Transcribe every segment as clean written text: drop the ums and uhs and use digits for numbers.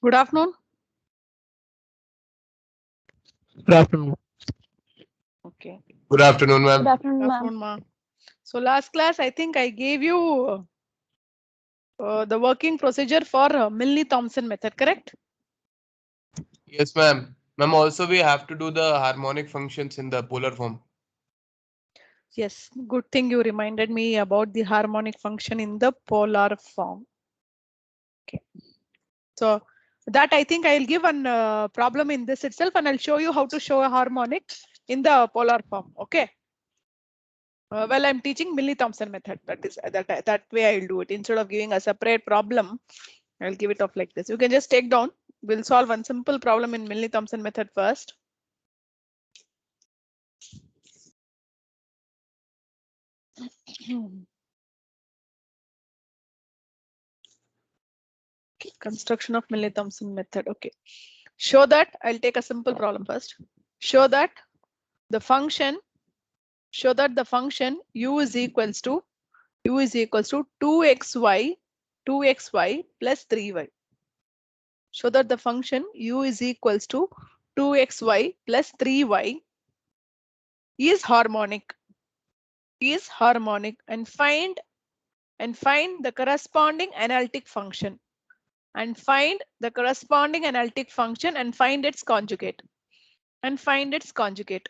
Good afternoon. Good afternoon. Okay. Good afternoon, Good ma'am. afternoon, Good ma'am. afternoon, ma. So last class, I think I gave you the working procedure for Milne-Thomson method, correct? Yes, ma'am. Ma'am, also we have to do the harmonic functions in the polar form. Yes, good thing you reminded me about the harmonic function in the polar form. Okay. So that I think I'll give an problem in this itself, and I'll show you how to show a harmonic in the polar form. Okay. Well, I'm teaching Milne-Thomson method. That is that way I'll do it. Instead of giving a separate problem, I'll give it off like this. You can just take down. We'll solve one simple problem in Milne-Thomson method first. Okay, construction of Milne-Thomson method. Okay. Show that I'll take a simple problem first. Show that the function u is equals to 2xy plus 3y. Show that the function u is equals to 2xy plus 3y is harmonic and find the corresponding analytic function and find its conjugate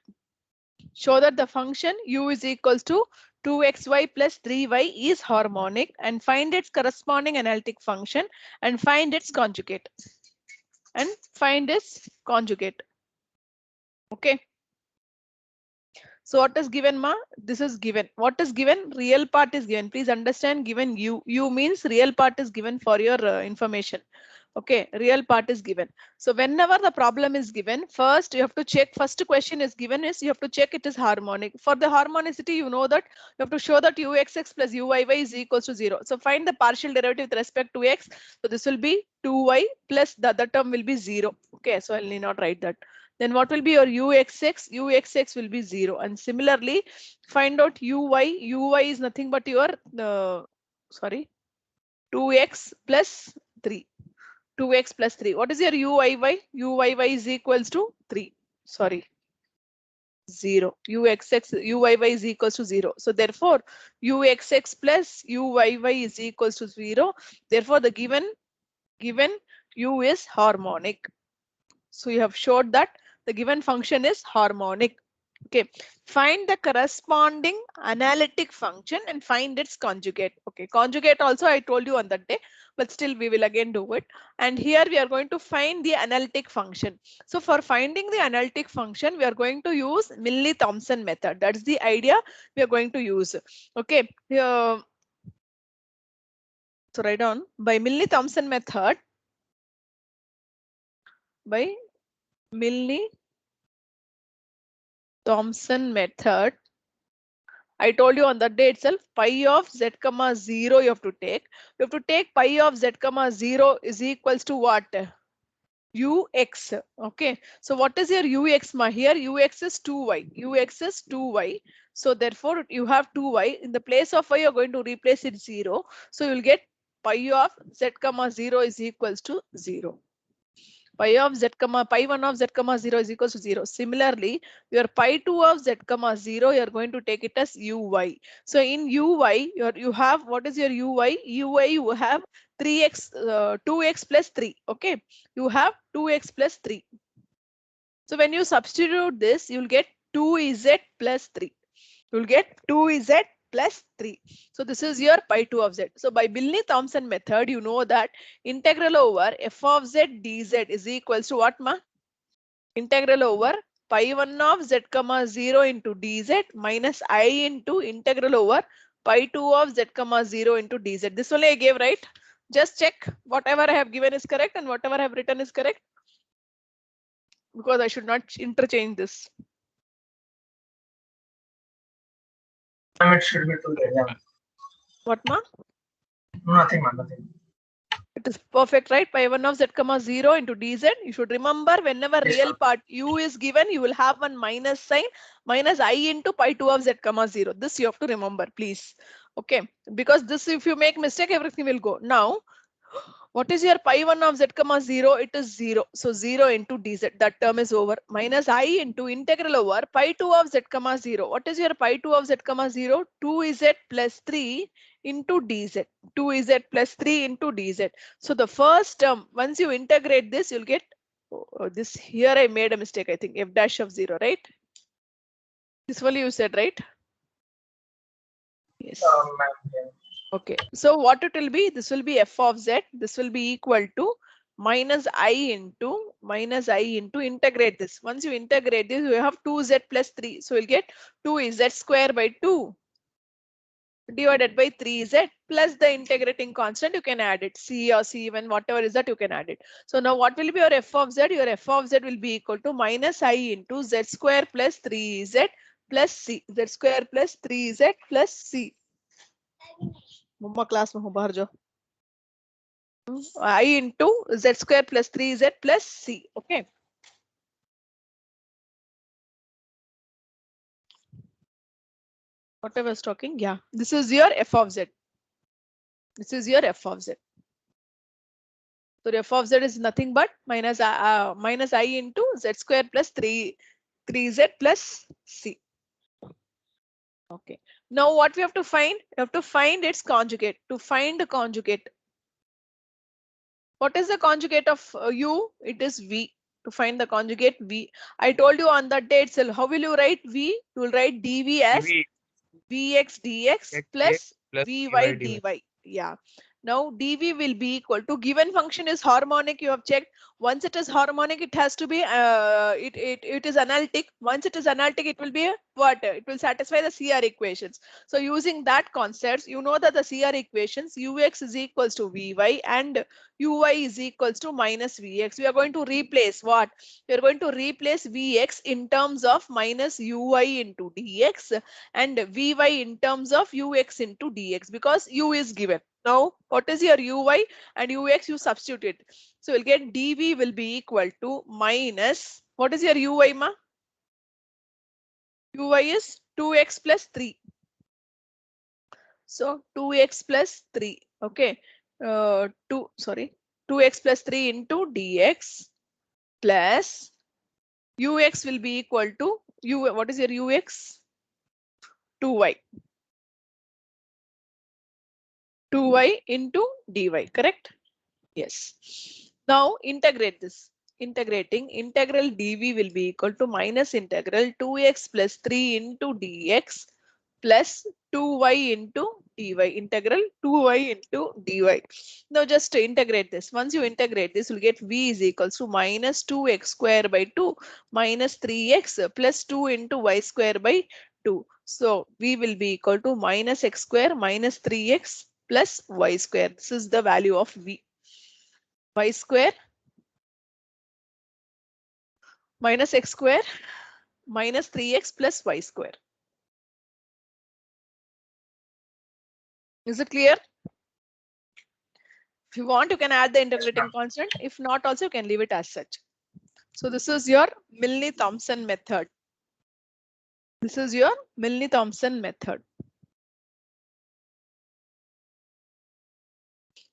Show that the function u is equals to 2xy plus 3y is harmonic and find its corresponding analytic function and find its conjugate. Okay. So what is given, ma? This is given. What is given? Real part is given. Please understand, given u means real part is given for your information. Okay, real part is given. So whenever the problem is given, first you have to check. First question is given is you have to check it is harmonic. For the harmonicity, you know that you have to show that uxx plus uyy is equals to 0. So find the partial derivative with respect to x. So this will be 2y plus the other term will be 0. Okay, so I'll need not write that. Then what will be your uxx? Uxx will be 0. And similarly, find out uy. Uy is nothing but your 2x plus 3. 2x plus 3. What is your uyy? Uyy is equals to 3. Sorry. 0. Uyy is equals to 0. So therefore, uxx plus uyy is equals to 0. Therefore, the given u is harmonic. So you have showed that the given function is harmonic. Okay, find the corresponding analytic function and find its conjugate. Okay, conjugate also I told you on that day, but still we will again do it. And here we are going to find the analytic function. So for finding the analytic function, we are going to use Milne-Thomson method. That's the idea we are going to use. Okay, so write down by Milne-Thomson method. By Milne-Thomson method, I told you on that day itself, pi of z comma 0 you have to take. You have to take pi of z comma 0 is equals to what? Ux. Okay. So what is your ux, ma? Here ux is 2y. Ux is 2y. So therefore you have 2y. In the place of y, you're going to replace it 0. So you'll get pi of z comma 0 is equals to 0. Pi 1 of z comma 0 is equals to 0. Similarly, your pi 2 of z comma 0, you're going to take it as uy. So in uy, you have, what is your uy? Uy, you have 2x plus 3. Okay, you have 2x plus 3. So when you substitute this, you'll get 2z plus 3. You'll get 2z plus 3. So this is your pi 2 of z. So by Milne-Thomson method, you know that integral over f of z dz is equals to what, ma? Integral over pi 1 of z comma 0 into dz minus I into integral over pi 2 of z comma 0 into dz. This only I gave, right? Just check whatever I have given is correct and whatever I have written is correct, because I should not interchange this. Ma'am, it should be two days. Yeah. What, ma? Nothing, ma'am. Nothing. It is perfect, right? Pi 1 of z comma 0 into dz. You should remember, whenever Yes, real ma'am. part u is given, you will have one minus sign, minus I into pi 2 of z comma 0. This you have to remember, please. Okay, because this, if you make mistake, everything will go. Now, What is your pi1 of z comma 0? It is 0. So 0 into dz. That term is over. Minus I into integral over pi2 of z comma 0. What is your pi2 of z comma 0? 2z plus 3 into dz. 2z plus 3 into dz. So the first term, once you integrate this, you'll get this. Here I made a mistake. I think f dash of 0, right? This one you said, right? Yes. Ma'am, yeah. Okay, so what it will be? This will be f of z. This will be equal to minus I into integrate this. Once you integrate this, you have 2z plus 3. So you'll get 2z square by 2 divided by 3z plus the integrating constant. You can add it. C or C1, whatever is that, you can add it. So now what will be your f of z? Your f of z will be equal to minus I into z square plus 3z plus c. Z square plus 3z plus c. Mamma class में हूँ बाहर जाओ. I into z square plus 3z plus c. Okay. What I was talking, yeah. This is your f of z. This is your f of z. So f of z is nothing but minus I into z square plus 3z plus c. Okay. Now what we have to find? We have to find its conjugate. To find the conjugate. What is the conjugate of u? It is v. To find the conjugate v. I told you on that day itself. How will you write v? You will write dv as vx dx plus vy dy. Yeah. Now dv will be equal to, given function is harmonic. You have checked. Once it is harmonic, it has to be it is analytic. Once it is analytic, it will be what? It will satisfy the CR equations. So using that concepts, you know that the CR equations ux is equals to vy and uy is equals to minus vx. We are going to replace what? We are going to replace vx in terms of minus uy into dx and vy in terms of ux into dx, because u is given. Now, what is your uy and ux? You substitute. So we'll get dv will be equal to minus, what is your uy, ma? Uy is 2x plus 3. So 2x plus 3. Okay. 2x plus 3 into dx plus ux will be equal to what is your ux? 2y. 2y into dy, correct? Yes. Now integrate this. Integrating, integral dv will be equal to minus integral 2x plus 3 into dx plus 2y into dy. Integral 2y into dy. Now just to integrate this. Once you integrate this, you'll get v is equals to minus 2x square by 2 minus 3x plus 2 into y square by 2. So v will be equal to minus x square minus 3x plus y square. This is the value of v. Y square minus x square minus 3x plus y square. Is it clear? If you want, you can add the integrating constant. If not, also you can leave it as such. So this is your Milne-Thomson method. This is your Milne-Thomson method.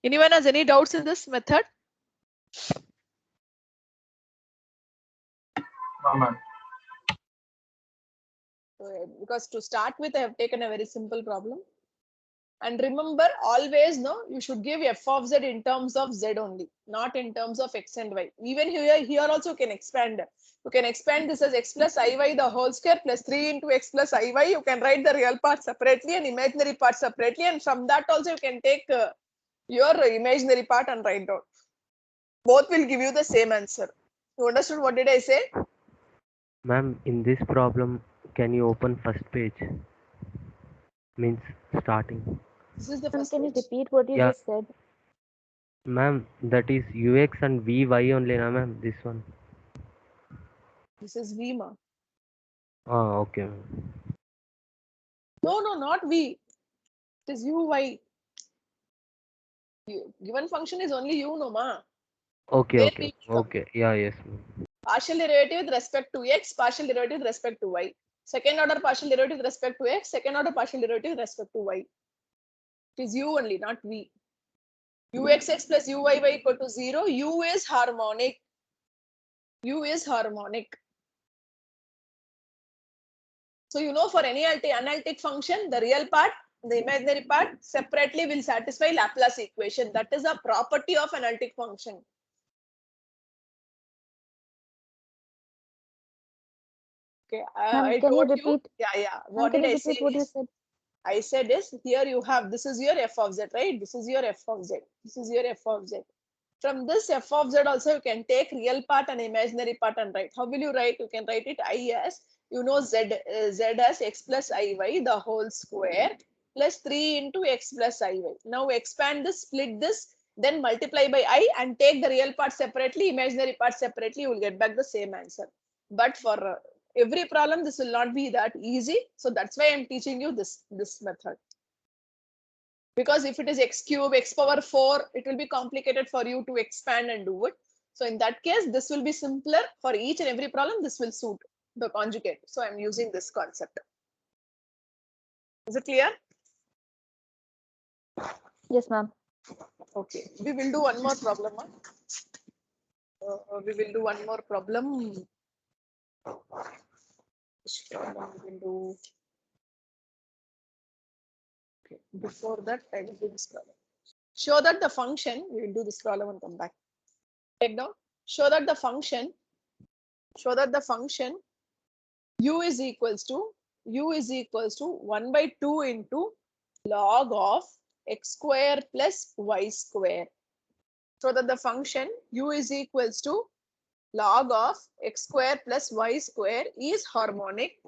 Anyone has any doubts in this method? No, ma'am. Because to start with, I have taken a very simple problem. And remember, always you should give f of z in terms of z only, not in terms of x and y. Even here also you can expand. You can expand this as x plus iy the whole square plus 3 into x plus iy. You can write the real part separately and imaginary part separately. And from that also you can take your imaginary part and write down. Both will give you the same answer. You understood what did I say? Ma'am, in this problem, can you open first page? Means starting. This is the Ma'am, first can you page. repeat what you Yeah. just said? Ma'am, that is ux and vy only, na ma'am? This one. This is v, ma. Oh, okay, ma'am. No, not v. It is uy. Given function is only u, no ma. Okay, Where okay, v will come? okay. Yeah, yes, ma'am. Partial derivative with respect to x, partial derivative with respect to y. Second order partial derivative with respect to x, second order partial derivative with respect to y. It is u only, not v. uxx plus uyy equal to 0. U is harmonic. U is harmonic. So you know, for any analytic function, the real part, the imaginary part separately will satisfy Laplace equation. That is a property of analytic function. Okay, Ma'am, I can you told you. repeat? Yeah. Ma'am, What can did you I say? repeat what you Is, said? I said is here you have, this is your f of z, right? This is your f of z. This is your f of z. From this f of z also you can take real part and imaginary part and write. How will you write? You can write it I as, you know, z as x plus iy the whole square plus 3 into x plus iy. Now expand this, split this, then multiply by I and take the real part separately, imaginary part separately, you will get back the same answer. But for every problem, this will not be that easy. So that's why I'm teaching you this method. Because if it is x cube, x power 4, it will be complicated for you to expand and do it. So in that case, this will be simpler. For each and every problem, this will suit the conjugate. So I'm using this concept. Is it clear? Yes, ma'am. Okay. We will do one more problem. We will do one more problem. Which problem we will do? Okay. Before that, I will do this problem. Show that the function, we will do this problem and come back. Take down. Show that the function u is equals to 1 by 2 into log of x square plus y square. So that the function u is equals to log of x square plus y square is harmonic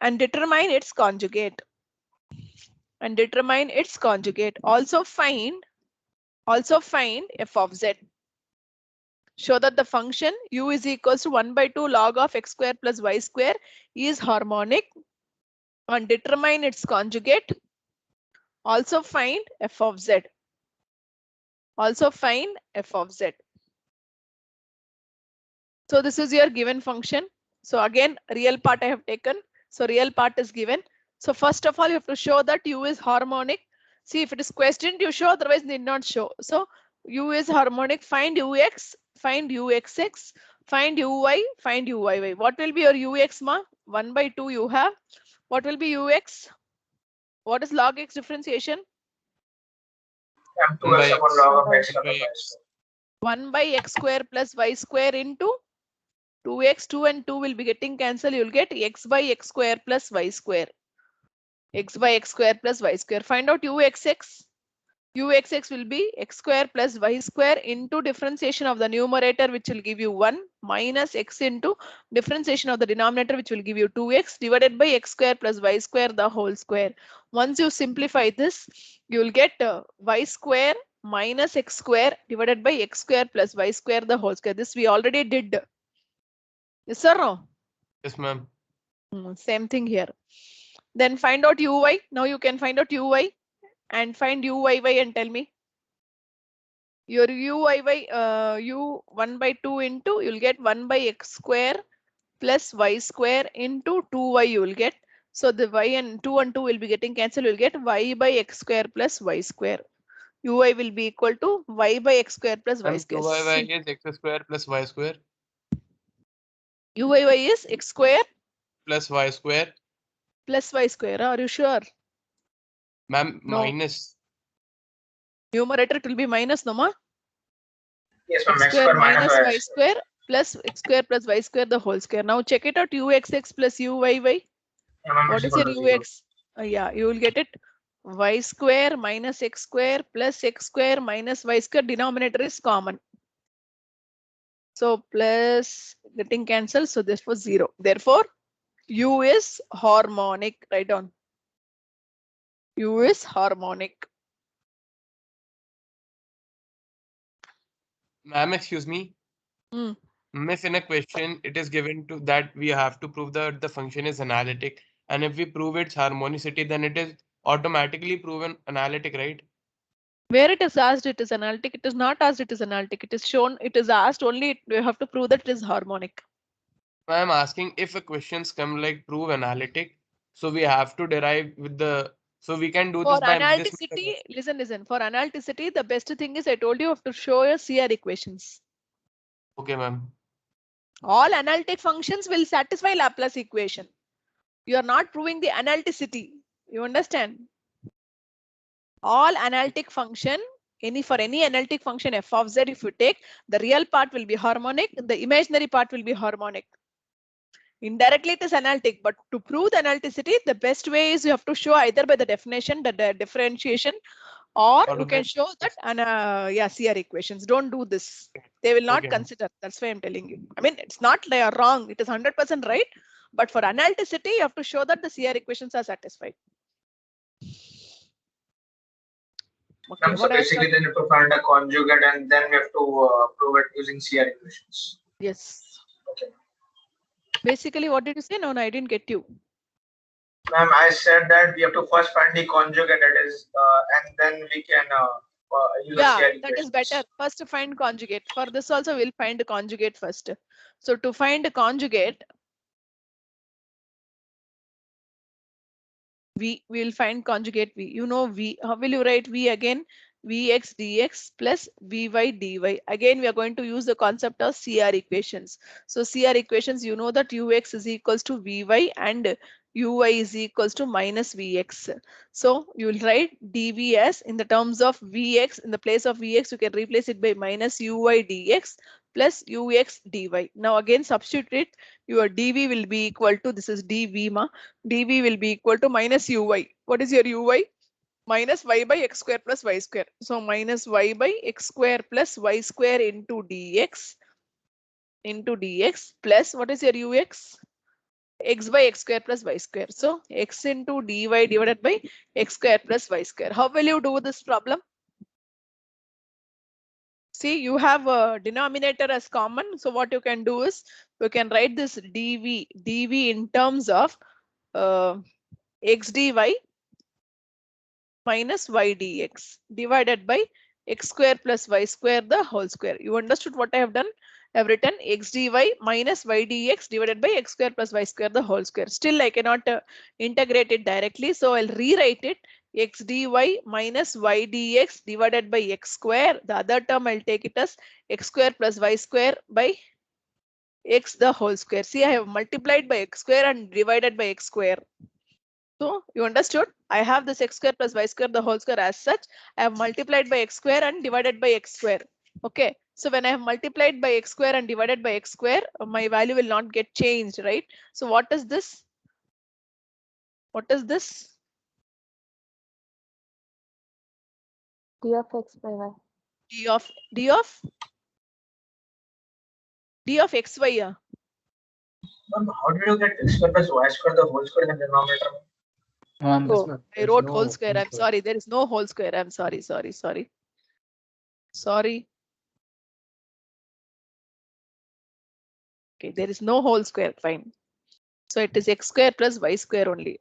and determine its conjugate. Also find f of z. Show that the function u is equals to 1 by 2 log of x square plus y square is harmonic and determine its conjugate. Also find f of z. So this is your given function. So again, real part I have taken. So real part is given. So first of all, you have to show that u is harmonic. See, if it is questioned, you show, otherwise need not show. So u is harmonic, find ux, find uxx, find uy, find uyy. What will be your ux, ma? 1 by 2 you have. What will be ux? What is log x differentiation? I'm 2x upon log of x by upon y x. square. 1 by x square plus y square into 2x, 2 and 2 will be getting cancelled. You'll get x by x square plus y square. Find out uxx. Uxx will be x square plus y square into differentiation of the numerator, which will give you 1, minus x into differentiation of the denominator, which will give you 2x, divided by x square plus y square the whole square. Once you simplify this, you will get y square minus x square divided by x square plus y square the whole square. This we already did. Yes or no? Yes, ma'am. Same thing here. Then find out uy. Now you can find out uy and find uyy and tell me. Your uyy, u 1 by 2 into, you'll get 1 by x square plus y square into 2y you will get. So the y and 2 will be getting cancelled. You'll get y by x square plus y square. Uy will be equal to y by x square plus y And square. 2y is x square plus y square Uyy is x square plus y square. plus y square. Are you sure? Ma'am, No. minus. Numerator it will be minus, no ma? Yes, ma'am. X square minus y square plus x square plus y square the whole square. Now check it out, uxx plus uyy. Yeah, ma'am, What it's is equal your to 0. ux? Yeah, you will get it. Y square minus x square plus x square minus y square, denominator is common. So plus getting cancelled. So this was 0. Therefore, u is harmonic. Write down. U is harmonic. Ma'am, excuse me. Miss, in a question, it is given to that we have to prove that the function is analytic. And if we prove its harmonicity, then it is automatically proven analytic, right? Where it is asked it is analytic, it is not asked it is analytic. It is shown, it is asked only, you have to prove that it is harmonic. I'm asking if a questions come like prove analytic, so we have to derive with the So we can do For this by this analyticity, method. listen. For analyticity, the best thing is I told you have to show your CR equations. Okay, ma'am. All analytic functions will satisfy Laplace equation. You are not proving the analyticity. You understand? All analytic function, for any analytic function f of z, if you take, the real part will be harmonic, the imaginary part will be harmonic. Indirectly it is analytic, but to prove the analyticity, the best way is you have to show either by the definition, the differentiation, or you can show that CR equations. Don't do this. They will not consider. That's why I'm telling you. I mean, it's not they are wrong. It is 100% right. But for analyticity, you have to show that the CR equations are satisfied. Okay, So basically, then you have to find a conjugate, and then we have to prove it using CR equations. Yes. Okay. Basically, what did you say? No, I didn't get you. Ma'am, I said that we have to first find the conjugate, that is, and then we can use CR equations. That is better. First, to find conjugate. For this also, we'll find a conjugate first. So to find a conjugate, we will find conjugate v. You know v. How will you write v again? Vx dx plus vy dy. Again, we are going to use the concept of CR equations. So CR equations, you know that ux is equals to vy and uy is equals to minus vx. So you will write dv as, in the terms of vx, in the place of vx, you can replace it by minus uy dx plus ux dy. Now again substitute it. Your dv will be equal to, this is dv ma, dv will be equal to minus uy. What is your uy? Minus y by x square plus y square. So minus y by x square plus y square into dx plus, what is your ux? X by x square plus y square. So x into dy divided by x square plus y square. How will you do this problem? See, you have a denominator as common. So what you can do is, you can write this dv in terms of x dy minus y dx divided by x square plus y square the whole square. You understood what I have done? I have written x dy minus y dx divided by x square plus y square the whole square. Still, I cannot integrate it directly. So I'll rewrite it x dy minus y dx divided by x square. The other term I'll take it as x square plus y square by x the whole square. See, I have multiplied by x square and divided by x square. So you understood? I have this x square plus y square the whole square as such. I have multiplied by x square and divided by x square. Okay. So when I have multiplied by x square and divided by x square, my value will not get changed, right? So what is this? What is this? d of x by y. d of xy. Yeah. How did you get x square plus y square the whole square in the denominator? Oh, I wrote whole square. I'm sorry. There is no whole square. I'm sorry. Okay, there is no whole square. Fine. So it is x square plus y square only.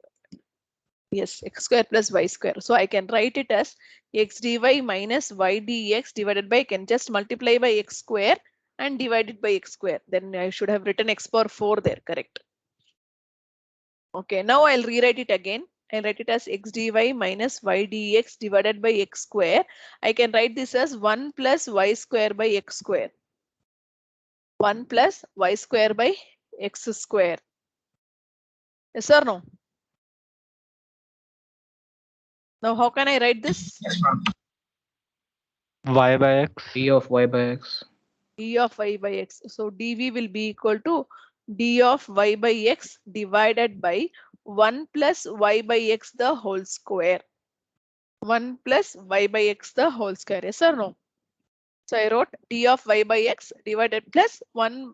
Yes, x square plus y square. So I can write it as x dy minus y dx divided by, I can just multiply by x square and divide it by x square. Then I should have written x power 4 there, correct? Okay, now I'll rewrite it again. I'll write it as x dy minus y dx divided by x square. I can write this as 1 plus y square by x square. 1 plus y square by x square. Yes or no? Now, how can I write this? Yes, ma'am. Y by x. d of y by x. D of y by x. So dv will be equal to d of y by x divided by 1 plus y by x the whole square. 1 plus y by x the whole square. Yes or no? So I wrote d of y by x divided plus 1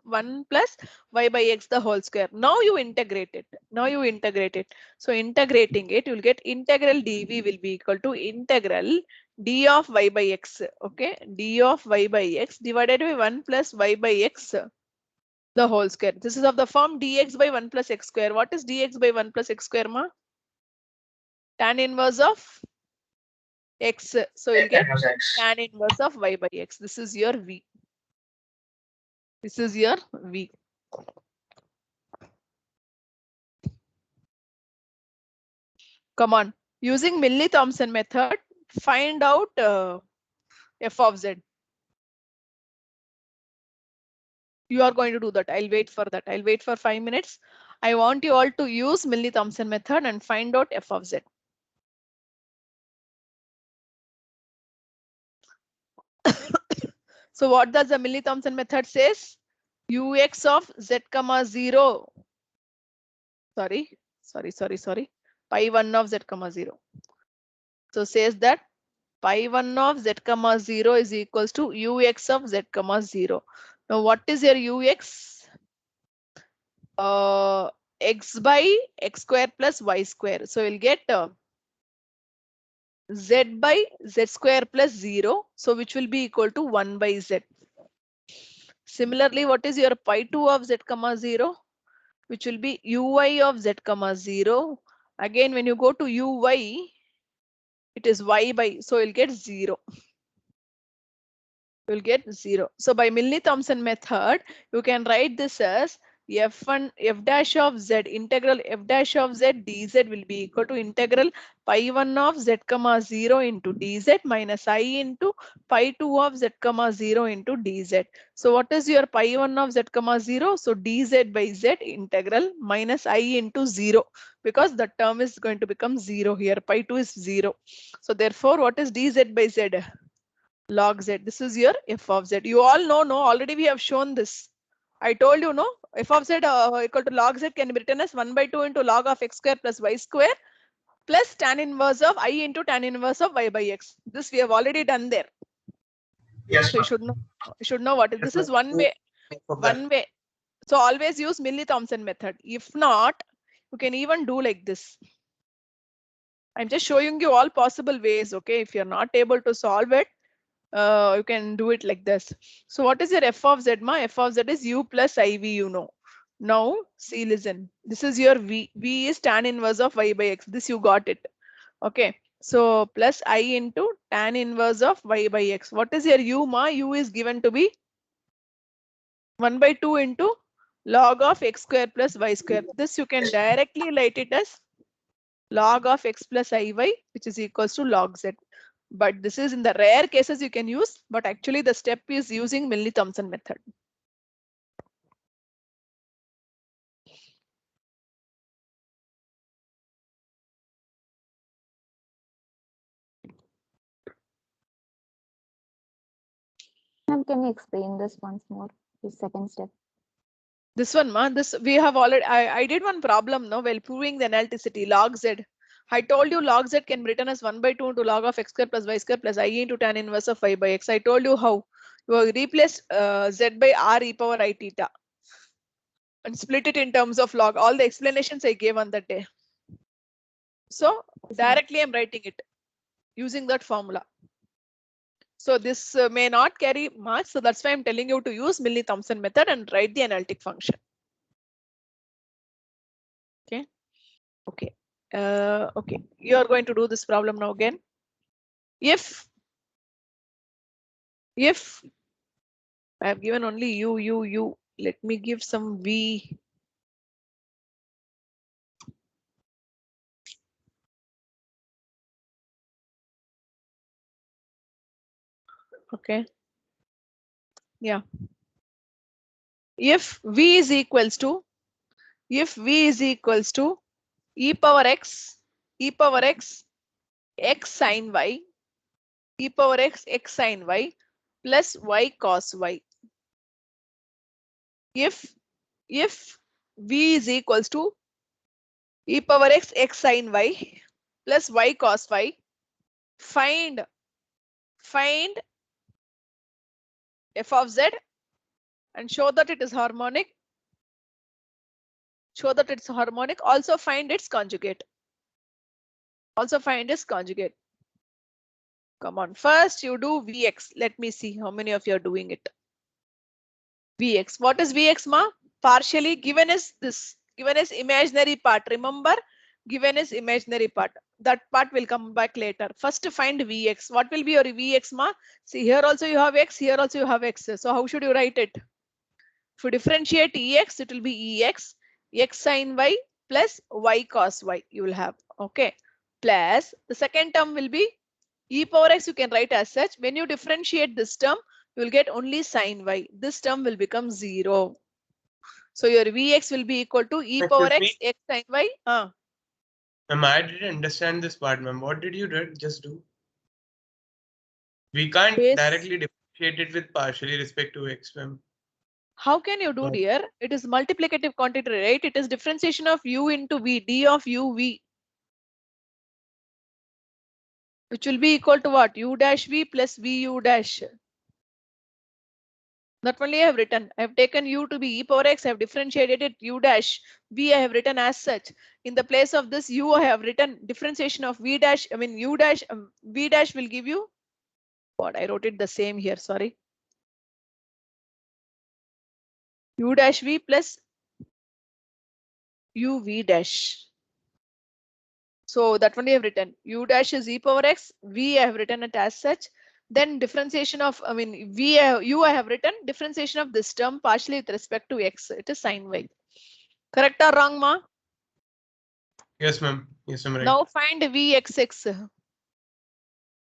plus y by x the whole square. Now you integrate it. So integrating it, you'll get integral dv will be equal to integral d of y by x. Okay, d of y by x divided by 1 plus y by x the whole square. This is of the form dx by 1 plus x square. What is dx by 1 plus x square, ma? Tan inverse of x. So you'll get tan inverse of y by x. This is your v. This is your v. Come on. Using Milne-Thomson method, find out f of z. You are going to do that. I'll wait for that. I'll wait for 5 minutes. I want you all to use Milne-Thomson method and find out f of z. So what does the Milne-Thomson method says? Ux of z comma 0. Sorry. Pi 1 of z comma 0. So says that pi 1 of z comma 0 is equals to ux of z comma 0. Now what is your ux? X by x square plus y square. So we'll get z by z square plus 0. So which will be equal to 1 by z. Similarly, what is your pi 2 of z comma 0? Which will be uy of z comma 0. Again, when you go to uy, it is y by, so you'll get 0. You'll get 0. So by Milne-Thomson method, you can write this as f1 f dash of z integral f dash of z dz will be equal to integral pi 1 of z comma 0 into dz minus I into pi 2 of z comma 0 into dz. So what is your pi 1 of z comma 0? So dz by z integral minus I into 0, because the term is going to become 0 here. Pi 2 is 0. So therefore, what is dz by z? Log z. This is your f of z. You all know, no? Already we have shown this. I told you, no? F of z equal to log z can be written as 1 by 2 into log of x square plus y square plus tan inverse of I into tan inverse of y by x. This we have already done there. Yes. So you should know what is this is one way. One way. So always use Milne-Thomson method. If not, you can even do like this. I'm just showing you all possible ways. Okay, if you're not able to solve it, you can do it like this. So what is your f of z, ma? F of z is u plus iv, you know. Now see, listen, this is your v. V is tan inverse of y by x. This you got it. Okay, so plus I into tan inverse of y by x. What is your u, ma? U is given to be 1 by 2 into log of x square plus y square. This you can directly write it as log of x plus iy, which is equals to log z. But this is in the rare cases you can use, but actually the step is using Milne-Thomson method. Ma'am, can you explain this once more? The second step. This one, ma, this we have already, I did one problem now while proving the analyticity log z. I told you log z can be written as 1 by 2 into log of x square plus y square plus I into tan inverse of y by x. I told you how. You replace z by r e power I theta and split it in terms of log. All the explanations I gave on that day. So directly I'm writing it using that formula. So this may not carry much. So that's why I'm telling you to use Milne-Thomson method and write the analytic function. Okay. Okay. Okay. You are going to do this problem now again. If I have given only u, let me give some v. Okay. Yeah. If v is equals to e power x x sin y, e power x sin y plus y cos y. If v is equals to e power x sin y plus y cos y, find f of z and show that it is harmonic. Also find its conjugate. Come on, first you do Vx. Let me see how many of you are doing it. Vx. What is Vx, ma? Partially given is this. Given is imaginary part. Remember, given is imaginary part. That part will come back later. First find Vx. What will be your Vx, ma? See, here also you have x, here also you have x. So how should you write it? If you differentiate Ex, it will be Ex, x sin y plus y cos y you will have. Okay. plus the second term will be e power x. You can write as such. When you differentiate this term, you will get only sine y. This term will become 0. So your Vx will be equal to e power x, x sine y. Ma'am, I didn't understand this part, ma'am. What did you just do? We can't directly differentiate it with partially respect to x, ma'am. How can you do, dear? It is multiplicative quantity, right? It is differentiation of u into v, d of u v. Which will be equal to what? U dash v plus vu dash. That only I have written. I have taken u to be e power x. I have differentiated it u dash. V I have written as such. In the place of this u, I have written differentiation of v dash. I mean u dash. V dash will give you what? I wrote it the same here. Sorry. U dash v plus u v dash. So that one I have written. U dash is e power x. V I have written it as such. Then differentiation of, I mean, u I have written differentiation of this term partially with respect to x. It is sine y. Correct or wrong, ma? Yes, ma'am. Yes, ma'am. Right. Now find vxx.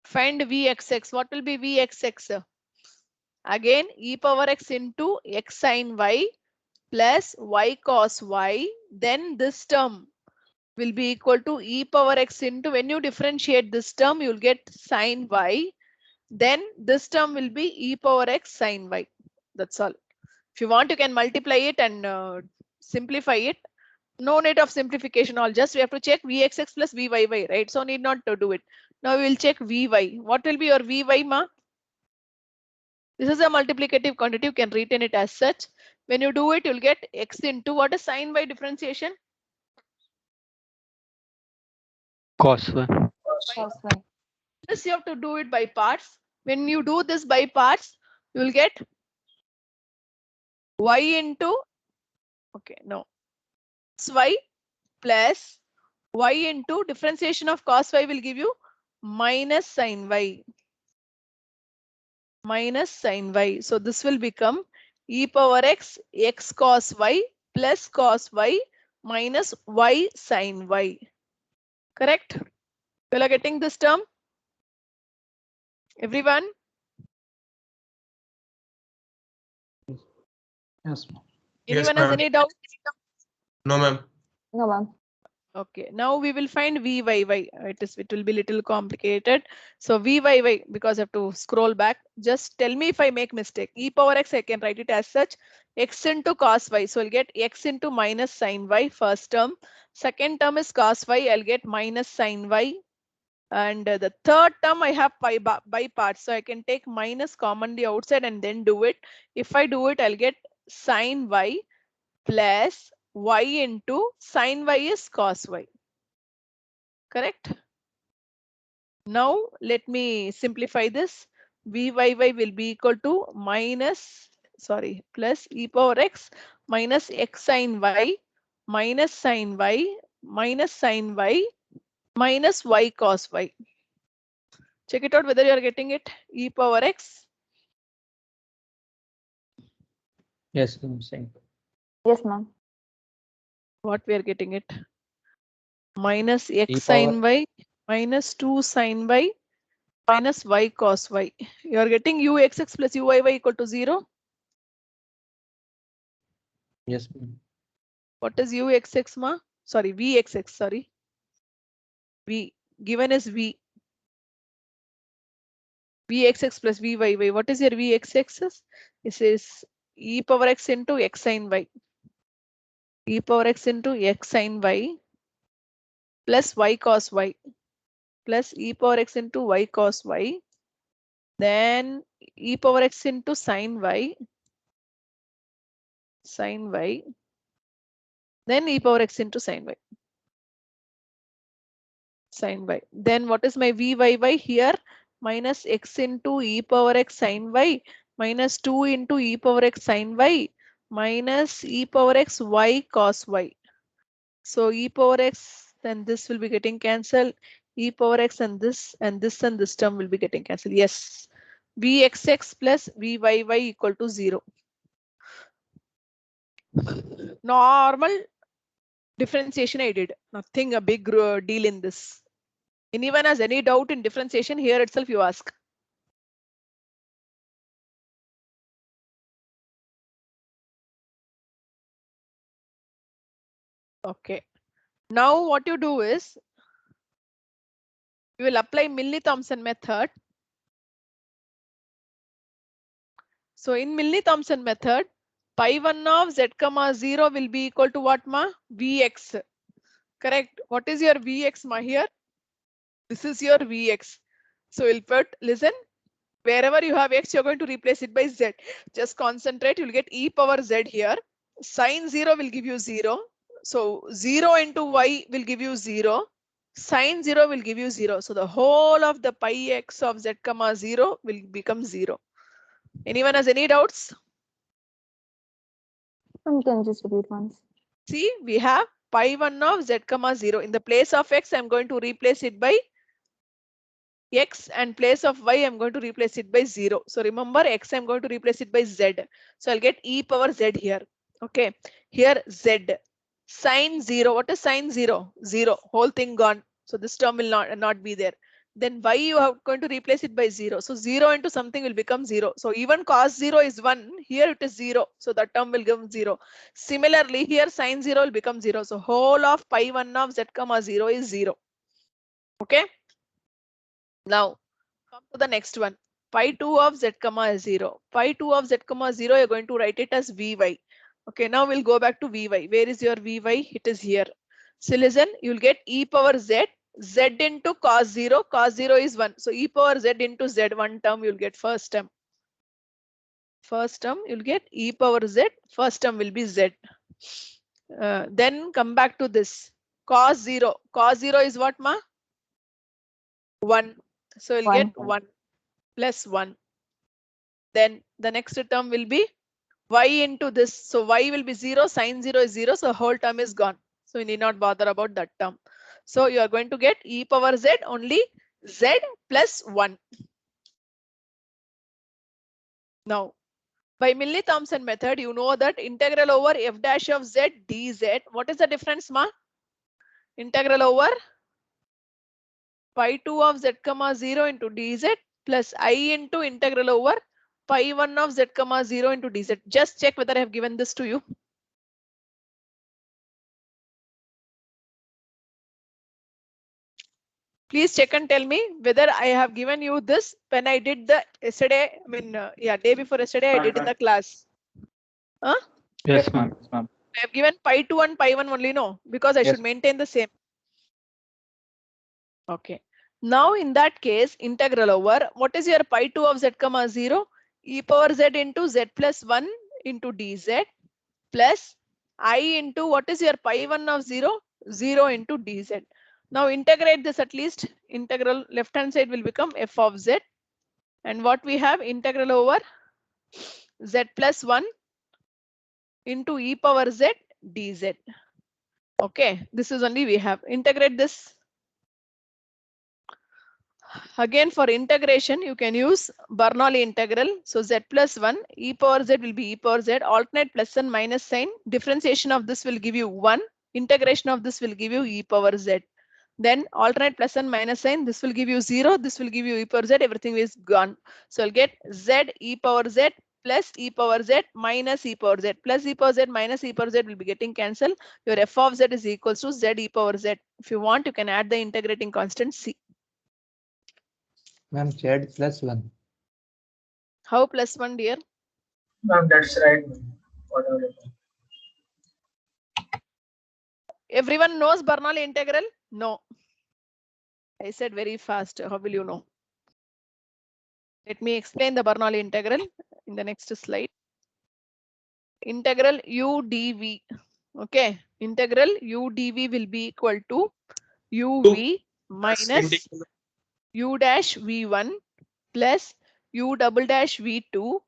Find vxx. What will be vxx? Again, e power x into x sine y plus y cos y. Then this term will be equal to e power x into, when you differentiate this term, you'll get sine y. Then this term will be e power x sine y. That's all. If you want, you can multiply it and simplify it. No need of simplification. All just we have to check vxx plus vyy, right? So need not to do it. Now we will check vy. What will be your vy, ma? This is a multiplicative quantity. You can retain it as such. When you do it, you'll get x into what is sine y differentiation? Cos y. Cos y. This you have to do it by parts. When you do this by parts, you will get y into, okay, no, y plus y into differentiation of cos y will give you minus sine y. Minus sine y. So this will become e power x, x cos y plus cos y minus y sine y. Correct? You are getting this term? Everyone? Yes. Anyone has any doubt? No, ma'am. No, ma'am. Okay, now we will find vyy. It will be little complicated. So vyy, because I have to scroll back. Just tell me if I make mistake. E power x, I can write it as such. X into cos y. So I'll get x into minus sine y, first term. Second term is cos y. I'll get minus sine y. And the third term I have by parts. So I can take minus commonly outside and then do it. If I do it, I'll get sine y plus y into sine y is cos y. Correct? Now let me simplify this. Vyy will be equal to plus e power x minus x sine y minus sine y minus sine y minus y cos y. Check it out whether you are getting it. E power x. Yes, I'm saying. Yes, ma'am. What we are getting it? Minus x E sine power- y minus 2 sine y minus y cos y. You are getting uxx plus uyy equal to 0. Yes, ma'am. What is uxx, ma? Sorry, vxx. Sorry. V given as v. Vxx plus vyy. What is your vxx? This is e power x into x sine y. E power x into x sine y plus y cos y plus e power x into y cos y. Then e power x into sine y. Sine y. Then e power x into sine y. Sine y. Then what is my vyy here? Minus x into e power x sine y minus 2 into e power x sine y minus e power x y cos y. So e power x, then this will be getting cancelled. E power x and this and this and this term will be getting cancelled. Yes. Vxx plus vyy equal to 0. Normal differentiation I did. Nothing a big deal in this. Anyone has any doubt in differentiation? Here itself you ask. Okay. Now what you do is you will apply Milne-Thomson method. So in Milne-Thomson method, pi1 of z comma 0 will be equal to what, ma? Vx. Correct. What is your Vx, ma, here? This is your Vx. So we'll put, listen, wherever you have x, you're going to replace it by z. Just concentrate, you'll get e power z here. Sine 0 will give you 0. So 0 into y will give you 0. Sine 0 will give you 0. So the whole of the pi x of z comma 0 will become 0. Anyone has any doubts? Can you just repeat once? See, we have pi1 of z comma 0. In the place of x, I'm going to replace it by x, and place of y, I'm going to replace it by 0. So remember, x, I'm going to replace it by z. So I'll get e power z here. Okay, here z. Sine 0. What is sine 0? 0. Whole thing gone. So this term will not be there. Then y, you are going to replace it by 0. So 0 into something will become 0. So even cos 0 is 1. Here it is 0. So that term will become 0. Similarly, here sine 0 will become 0. So whole of pi1 of z comma 0 is 0. Okay. Now come to the next one. Pi 2 of z comma 0. Pi 2 of z comma 0, you're going to write it as Vy. Okay, now we'll go back to Vy. Where is your Vy? It is here. So listen, you'll get e power z. Z into cos 0. Cos 0 is 1. So e power z into z, one term you'll get first term. First term you'll get e power z. First term will be z. Then come back to this. Cos 0. Cos 0 is what, ma? 1. So you'll get 1 plus 1. Then the next term will be y into this. So y will be 0. Sine 0 is 0. So whole term is gone. So you need not bother about that term. So you are going to get e power z only z plus 1. Now, by Milne-Thomson method, you know that integral over f dash of z dz. What is the difference, ma? Integral over pi 2 of z comma 0 into dz plus I into integral over pi 1 of z comma 0 into dz. Just check whether I have given this to you. Please check and tell me whether I have given you this when I did the yesterday. I mean, day before yesterday I did in the class. Huh? Yes, ma'am. Yes, ma'am. I have given pi 2 and pi 1 only, no, because I should maintain the same. Okay. Now in that case, integral over what is your pi 2 of z comma 0? E power z into z plus 1 into dz plus I into what is your pi 1 of 0? 0 into dz. Now integrate this at least. Integral left hand side will become f of z. And what we have, integral over z plus 1 into e power z dz. Okay, this is only we have. Integrate this. Again, for integration, you can use Bernoulli integral. So z plus 1, e power z will be e power z. Alternate plus and minus sign. Differentiation of this will give you 1. Integration of this will give you e power z. Then alternate plus and minus sign. This will give you 0. This will give you e power z. Everything is gone. So I'll get z e power z plus e power z minus e power z. Plus e power z minus e power z will be getting cancelled. Your f of z is equals to z e power z. If you want, you can add the integrating constant c. Ma'am, z plus 1. How plus 1, dear? Ma'am, that's right. Whatever. Everyone knows Bernoulli integral? No. I said very fast. How will you know? Let me explain the Bernoulli integral in the next slide. Integral u dv. Okay. Integral u dv will be equal to uv minus u dash v1 plus u double dash v2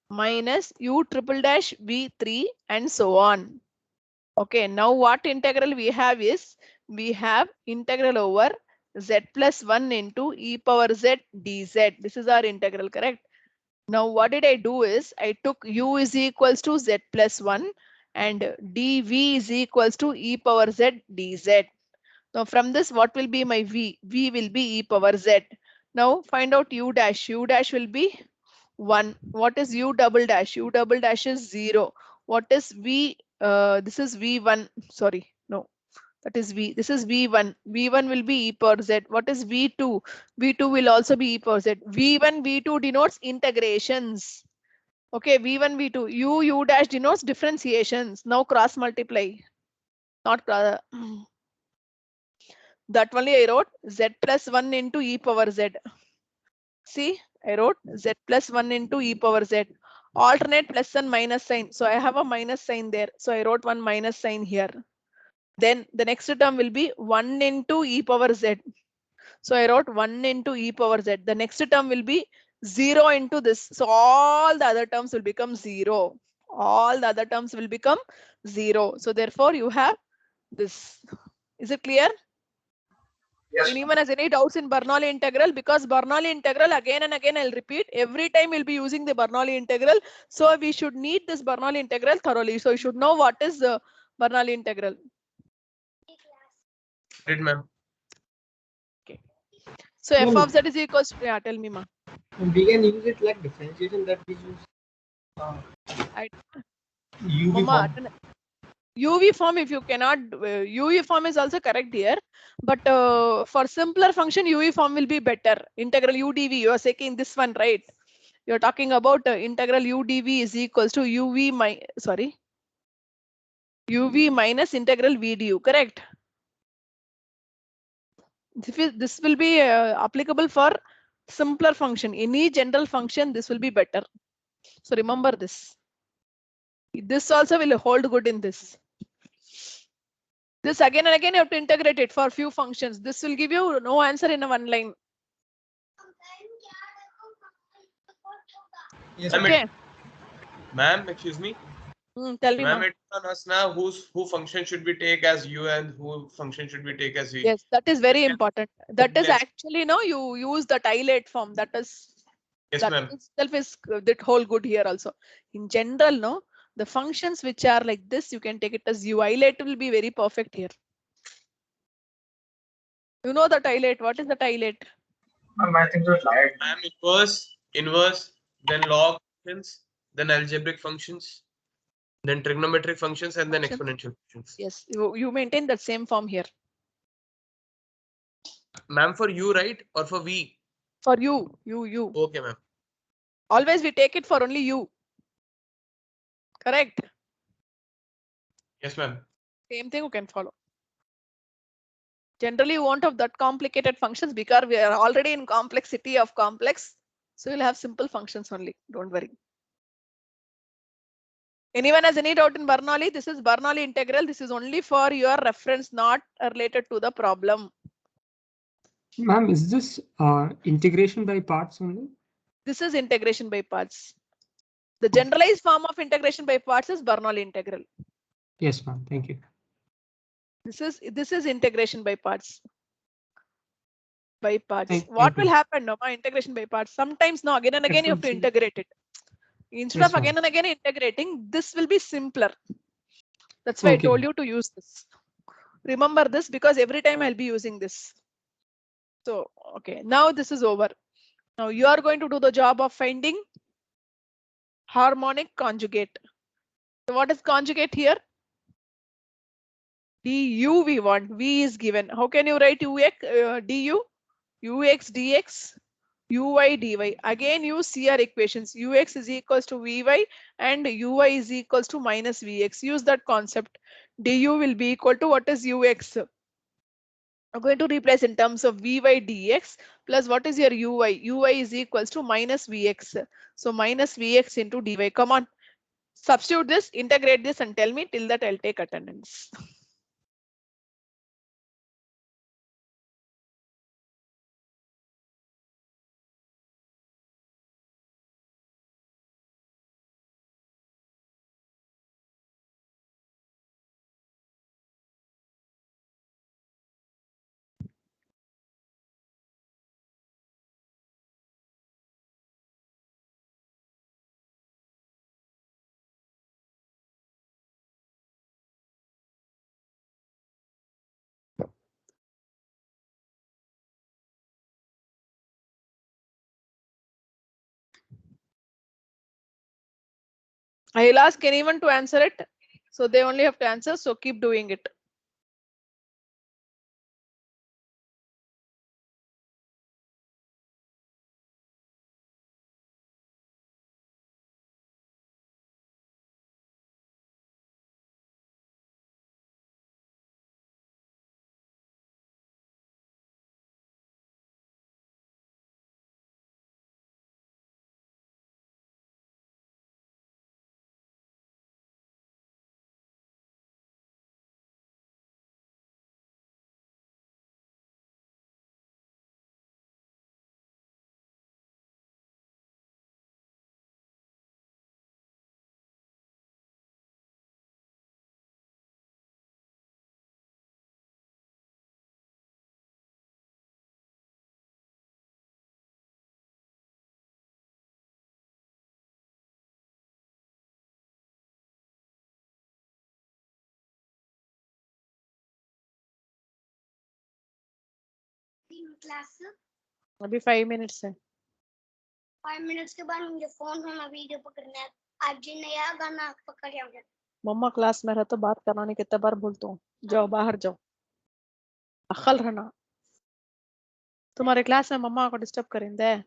minus u triple dash v3 and so on. Okay, now what integral we have is, we have integral over z plus 1 into e power z dz. This is our integral, correct? Now what did I do is, I took u is equals to z plus 1 and dv is equals to e power z dz. Now from this, what will be my v? V will be e power z. Now find out u dash. U dash will be 1. What is u double dash? U double dash is 0. What is v? This is v1. Sorry, no, that is v. This is v1. V1 will be e power z. What is v2? V2 will also be e power z. V1, V2 denotes integrations. Okay, v1, v2. U dash denotes differentiations. Now cross multiply. Not that only I wrote z plus 1 into e power z. See, I wrote z plus 1 into e power z. Alternate plus and minus sign. So I have a minus sign there. So I wrote one minus sign here. Then the next term will be 1 into e power z. So I wrote 1 into e power z. The next term will be 0 into this. So all the other terms will become 0. All the other terms will become 0. So therefore you have this. Is it clear? Yes. Anyone has any doubts in Bernoulli integral? Because Bernoulli integral, again and again I'll repeat, every time we'll be using the Bernoulli integral. So we should need this Bernoulli integral thoroughly. So you should know what is the Bernoulli integral. Did ma'am. Okay. So f of z is equals to, yeah, tell me ma. We can use it like differentiation that we use UV Mama, form. UV form, if you cannot, UV form is also correct here, but for simpler function, UV form will be better. Integral u dv, you are taking this one, right? You're talking about integral u dv is equals to UV UV minus integral v du, correct? This will be applicable for simpler function. Any general function, this will be better. So remember this. This also will hold good in this. This again and again you have to integrate it for few functions. This will give you no answer in a one line. Yes, Okay. Ma'am, excuse me. Tell me, Ma'am, ma'am. it's on us now. Who function should we take as u and who function should we take as v? Yes, that is very important. That is Yes. actually no, you use the tilate form. That is Yes, that ma'am. itself is that whole good here also. In general, no, the functions which are like this, you can take it as u. Tilate will be very perfect here. You know the tilate. What is the tilate? I think so. Right. Ma'am, inverse, then log functions, then algebraic functions, then trigonometric functions, and then exponential functions. Yes, you maintain that same form here. Ma'am, for u, right? Or for v? For you. Okay, ma'am. Always we take it for only u. Correct? Yes, ma'am. Same thing you can follow. Generally, you won't have that complicated functions because we are already in complexity of complex. So you'll have simple functions only. Don't worry. Anyone has any doubt in Bernoulli? This is Bernoulli integral. This is only for your reference, not related to the problem. Ma'am, is this integration by parts only? This is integration by parts. The generalized form of integration by parts is Bernoulli integral. Yes, ma'am. Thank you. This is integration by parts. By parts. What will happen? No, integration by parts. Sometimes no, again and again you have to integrate it. Instead of again and again integrating, this will be simpler. That's why I told you to use this. Remember this because every time I'll be using this. So, okay, now this is over. Now you are going to do the job of finding harmonic conjugate. So what is conjugate here? du we want. V is given. How can you write ux, du? Ux dx, uy dy. Again use CR equations. Ux is equals to vy and uy is equals to minus vx. Use that concept. Du will be equal to what is ux? I'm going to replace in terms of vy dx plus what is your uy? Uy is equals to minus vx. So minus vx into dy. Come on. Substitute this, integrate this and tell me. Till that I'll take attendance. I'll ask anyone to answer it. So they only have to answer. So keep doing it. Class अभी 5 minutes है. 5 minutes के बाद मुझे phone में video पकड़ना है. आज नया गाना पकड़ लिया. मम्मा क्लास में रहते बात करना नहीं कितने बार बोलता हूँ. जाओ बाहर जाओ. अक्ल रहना. तुम्हारे क्लास में मम्मा को डिस्टर्ब करेंगे.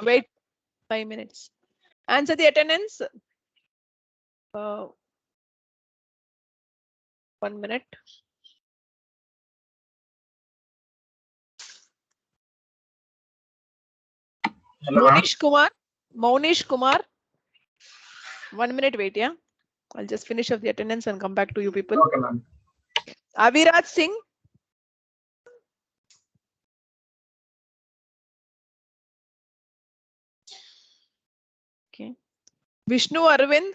Wait 5 minutes. Answer the attendance. 1 minute. Hello, ma'am. Monish Kumar. 1 minute wait, yeah. I'll just finish up the attendance and come back to you people. Okay, ma'am. Aviraj Singh. Okay. Vishnu Arvind.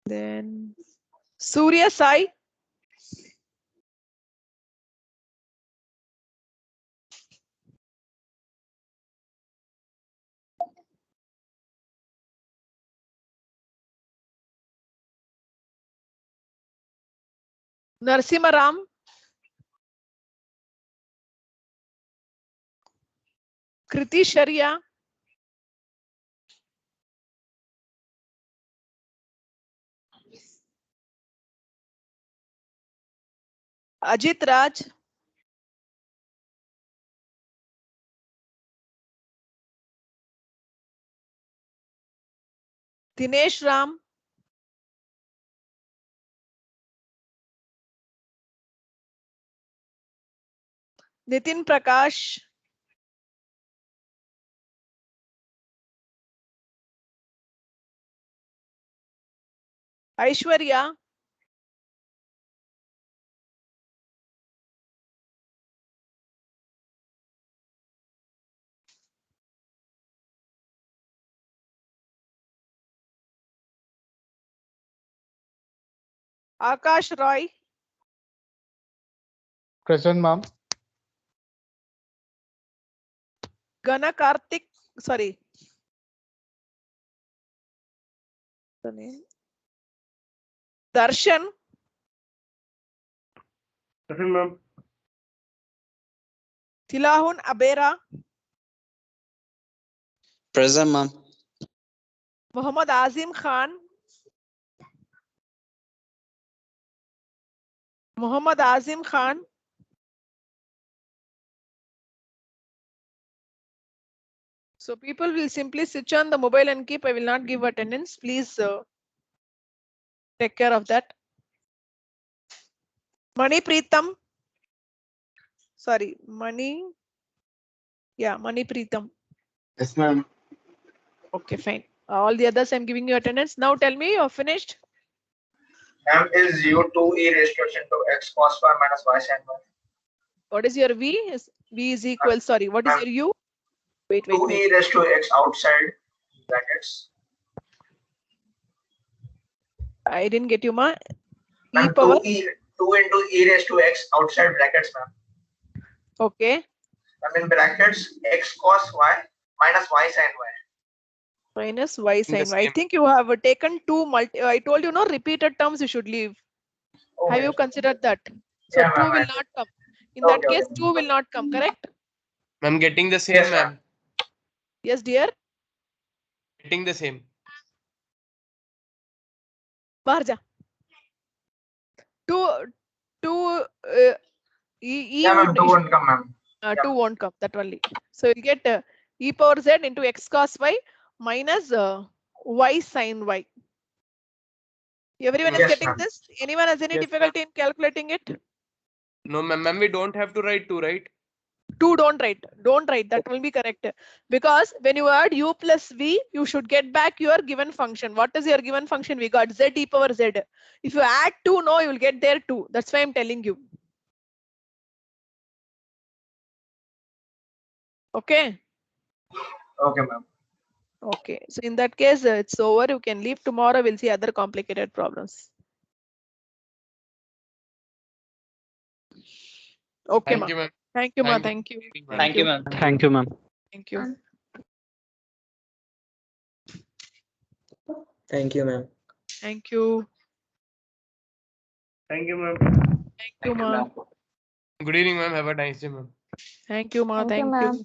Then Surya Sai. Narsimha Ram. Kriti Sharia. Ajit Raj. Dinesh Ram. Nitin Prakash. Aishwarya. Akash Roy. Present, ma'am. Gana Karthik. Sorry. The name. Darshan. Present, ma'am. Tilahun Abera. Present, ma'am. Muhammad Azim Khan. Muhammad Azim Khan. So people will simply switch on the mobile and keep. I will not give attendance. Please take care of that. Mani Preetham. Sorry, Mani. Yeah, Mani Preetham. Yes, ma'am. Okay, fine. All the others I'm giving you attendance. Now tell me you're finished. M is u2 e raised to x into x cos square minus y sin y. What is your V? V is equal. Sorry, what is your U? Wait. 2 e raised to x outside brackets. I didn't get you, ma. Ma'am, 2 into e raised to x outside brackets, ma'am. Okay. I'm in brackets x cos y minus y sin y. Minus y sin y. I think you have taken two I told you no repeated terms you should leave. Oh, have you considered that? So Yeah, 2 ma'am, will I- not come. In that Okay, case, okay. 2 will not come, correct? I'm getting the same, Yes, ma'am. ma'am. Yes, dear. Getting the same. Barja. 2 Yeah, ma'am, 2 won't come, ma'am. 2 won't come, that only. So you'll get e power z into x cos y minus y sin y. Everyone is Yes, getting ma'am. this? Anyone has any Yes, difficulty in calculating it? No, ma'am, we don't have to write 2, right? 2 don't write. Don't write. That will be correct. Because when you add u plus v, you should get back your given function. What is your given function? We got z e power z. If you add 2, no, you will get there 2. That's why I'm telling you. Okay. Okay, ma'am. Okay. So in that case, it's over. You can leave. Tomorrow we'll see other complicated problems. Okay, Thank ma. you, ma'am. Thank you, ma. Thank Thank you. Thank you, ma'am. Thank you, ma'am. Thank you. Thank you, ma'am. Thank you. Thank you, ma'am. Thank you, ma. Good evening, ma'am. Have a nice day, ma'am. Thank you, ma. Thank you, ma'am.